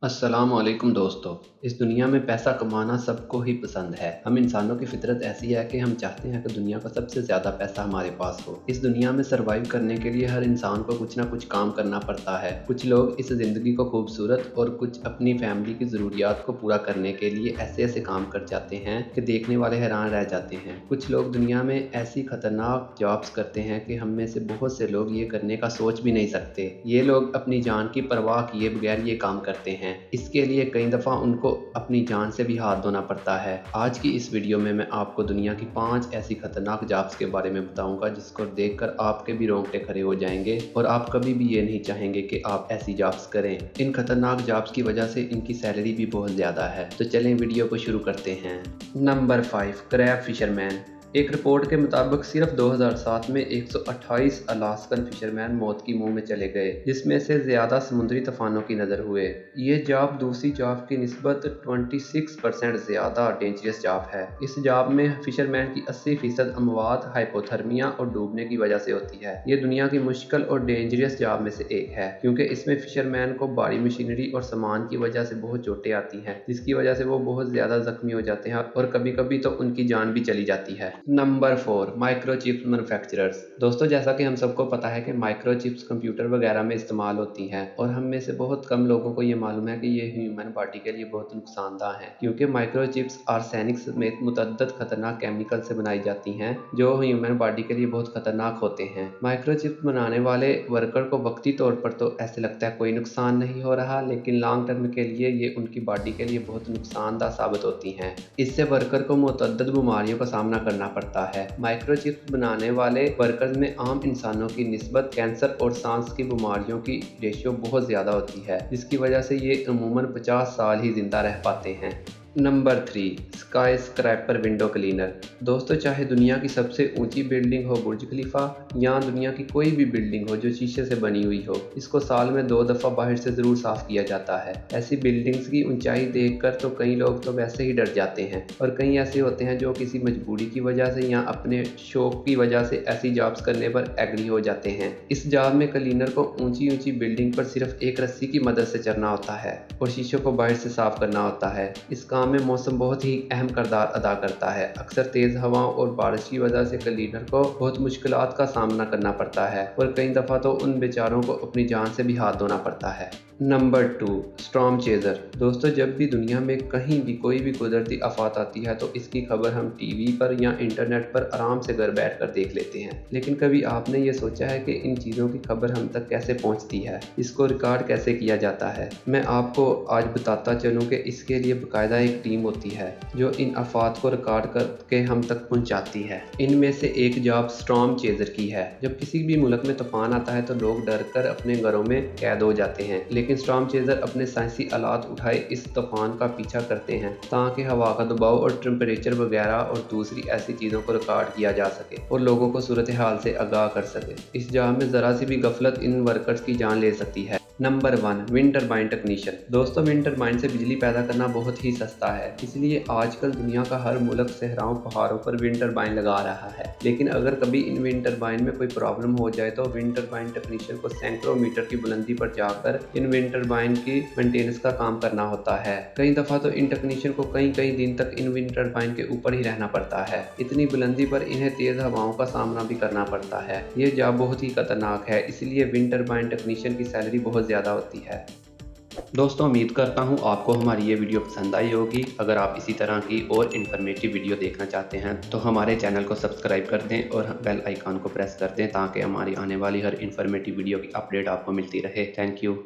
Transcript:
अस्सलामुअलैकुम दोस्तों। इस दुनिया में पैसा कमाना सबको ही पसंद है। हम इंसानों की फितरत ऐसी है कि हम चाहते हैं कि दुनिया का सबसे ज़्यादा पैसा हमारे पास हो। इस दुनिया में सर्वाइव करने के लिए हर इंसान को कुछ ना कुछ काम करना पड़ता है। कुछ लोग इस ज़िंदगी को खूबसूरत और कुछ अपनी फैमिली की ज़रूरियात को पूरा करने के लिए ऐसे काम कर जाते हैं कि देखने वाले हैरान रह जाते हैं। कुछ लोग दुनिया में ऐसी खतरनाक जॉब्स करते हैं कि हम में से बहुत से लोग ये करने का सोच भी नहीं सकते। ये लोग अपनी जान की परवाह किए बगैर ये काम करते हैं। इसके लिए कई दफ़ा उनको अपनी जान से भी हाथ धोना पड़ता है। आज की इस वीडियो में मैं आपको दुनिया की 5 ऐसी खतरनाक जॉब्स के बारे में बताऊंगा जिसको देखकर आपके भी रोंगटे खड़े हो जाएंगे और आप कभी भी ये नहीं चाहेंगे कि आप ऐसी जॉब्स करें। इन खतरनाक जॉब्स की वजह से इनकी सैलरी भी बहुत ज़्यादा है। तो चलें वीडियो को शुरू करते हैं। Number 5, crab fisherman. एक रिपोर्ट के मुताबिक सिर्फ 2007 में 128 अलास्कन फिशरमैन मौत की मुंह में चले गए, जिसमें से ज़्यादा समुद्री तूफानों की नज़र हुए। ये जॉब दूसरी जॉब की निस्बत 26% ज़्यादा डेंजरस जॉब है। इस जॉब में फिशरमैन की 80% अमवात हाइपोथर्मिया और डूबने की वजह से होती है। ये दुनिया की मुश्किल और डेंजरस जॉब में से एक है, क्योंकि इसमें फिशरमैन को भारी मशीनरी और सामान की वजह से बहुत चोटें आती हैं, जिसकी वजह से वो बहुत ज़्यादा जख्मी हो जाते हैं और कभी कभी तो उनकी जान भी चली जाती है। Number 4, microchips manufacturers. दोस्तों, जैसा कि हम सबको पता है कि माइक्रोचिप्स कंप्यूटर वगैरह में इस्तेमाल होती हैं और हम में से बहुत कम लोगों को ये मालूम है कि ये ह्यूमन बॉडी के लिए बहुत नुकसानदायक हैं, क्योंकि माइक्रोचिप्स आर्सेनिक समेत मुतअद्दिद खतरनाक केमिकल से बनाई जाती हैं जो ह्यूमन बॉडी के लिए बहुत खतरनाक होते हैं। माइक्रोचिप्स बनाने वाले वर्कर को वक्ती तौर पर तो ऐसे लगता है कोई नुकसान नहीं हो रहा, लेकिन लॉन्ग टर्म के लिए ये उनकी बॉडी के लिए बहुत नुकसानदायक साबित होती हैं। इससे वर्कर को मुतअद्दिद बीमारियों का सामना करना पड़ता है। माइक्रोचिप्स बनाने वाले वर्कर्स में आम इंसानों की निस्बत कैंसर और सांस की बीमारियों की रेशियो बहुत ज़्यादा होती है, जिसकी वजह से ये अमूमन 50 साल ही जिंदा रह पाते हैं। Number 3, sky scraper window cleaner. दोस्तों, चाहे दुनिया की सबसे ऊंची बिल्डिंग हो बुर्ज खलीफा या दुनिया की कोई भी बिल्डिंग हो जो शीशे से बनी हुई हो, इसको साल में 2 दफ़ा बाहर से ज़रूर साफ़ किया जाता है। ऐसी बिल्डिंग्स की ऊंचाई देखकर तो कई लोग तो वैसे ही डर जाते हैं और कई ऐसे होते हैं जो किसी मजबूरी की वजह से या अपने शौक की वजह से ऐसी जॉब्स करने पर एग्री हो जाते हैं। इस जॉब में क्लीनर को ऊंची ऊंची बिल्डिंग पर सिर्फ एक रस्सी की मदद से चढ़ना होता है और शीशों को बाहर से साफ करना होता है। इस काम में मौसम बहुत ही अहम किरदार अदा करता है। अक्सर तेज हवाओं और बारिश की वजह से क्लीनर को बहुत मुश्किलात का सामना करना पड़ता है और कई दफ़ा तो उन बेचारों को अपनी जान से भी हाथ धोना पड़ता है। Number 2, storm chaser. दोस्तों, जब भी दुनिया में कहीं भी कोई भी कुदरती आफत आती है तो इसकी खबर हम टीवी पर या इंटरनेट पर आराम से घर बैठ कर देख लेते हैं, लेकिन कभी आपने ये सोचा है कि इन चीज़ों की खबर हम तक कैसे पहुंचती है, इसको रिकॉर्ड कैसे किया जाता है? मैं आपको आज बताता चलूं कि इसके लिए बाकायदा एक टीम होती है जो इन आफात को रिकॉर्ड करके हम तक पहुंचाती है। इनमें से एक जॉब स्टॉर्म चेजर की है। जब किसी भी मुल्क में तूफान आता है तो लोग डर कर अपने घरों में कैद हो जाते हैं, लेकिन स्टॉर्म चेजर अपने साइंसी आलात उठाए इस तूफान का पीछा करते हैं ताकि हवा का दबाव और टेम्परेचर वगैरह और दूसरी ऐसी चीज़ों को रिकॉर्ड किया जा सके और लोगों को सूरत हाल से आगाह कर सके। इस जॉब में ज़रा सी भी गफलत इन वर्कर्स की जान ले सकती है। Number 1, wind turbine technician. दोस्तों, विंड टर्बाइन से बिजली पैदा करना बहुत ही सस्ता है, इसलिए आजकल दुनिया का हर मुल्क सहराओं पहाड़ों पर विंड टर्बाइन लगा रहा है। लेकिन अगर कभी इन विंड टर्बाइन में कोई प्रॉब्लम हो जाए तो विंड टर्बाइन टेक्नीशियन को सैकड़ों मीटर की बुलंदी पर जाकर इन विंड टर्बाइन की मेंटेनेंस का काम करना होता है। कई दफ़ा तो इन टेक्नीशियन को कई दिन तक इन विंड टर्बाइन के ऊपर ही रहना पड़ता है। इतनी बुलंदी पर इन्हें तेज़ हवाओं का सामना भी करना पड़ता है। ये जॉब बहुत ही खतरनाक है, इसलिए विंड टर्बाइन टेक्नीशियन की सैलरी बहुत ज़्यादा होती है। दोस्तों, उम्मीद करता हूँ आपको हमारी ये वीडियो पसंद आई होगी। अगर आप इसी तरह की और इन्फॉर्मेटिव वीडियो देखना चाहते हैं तो हमारे चैनल को सब्सक्राइब कर दें और बेल आइकन को प्रेस कर दें ताकि हमारी आने वाली हर इन्फॉर्मेटिव वीडियो की अपडेट आपको मिलती रहे। Thank you.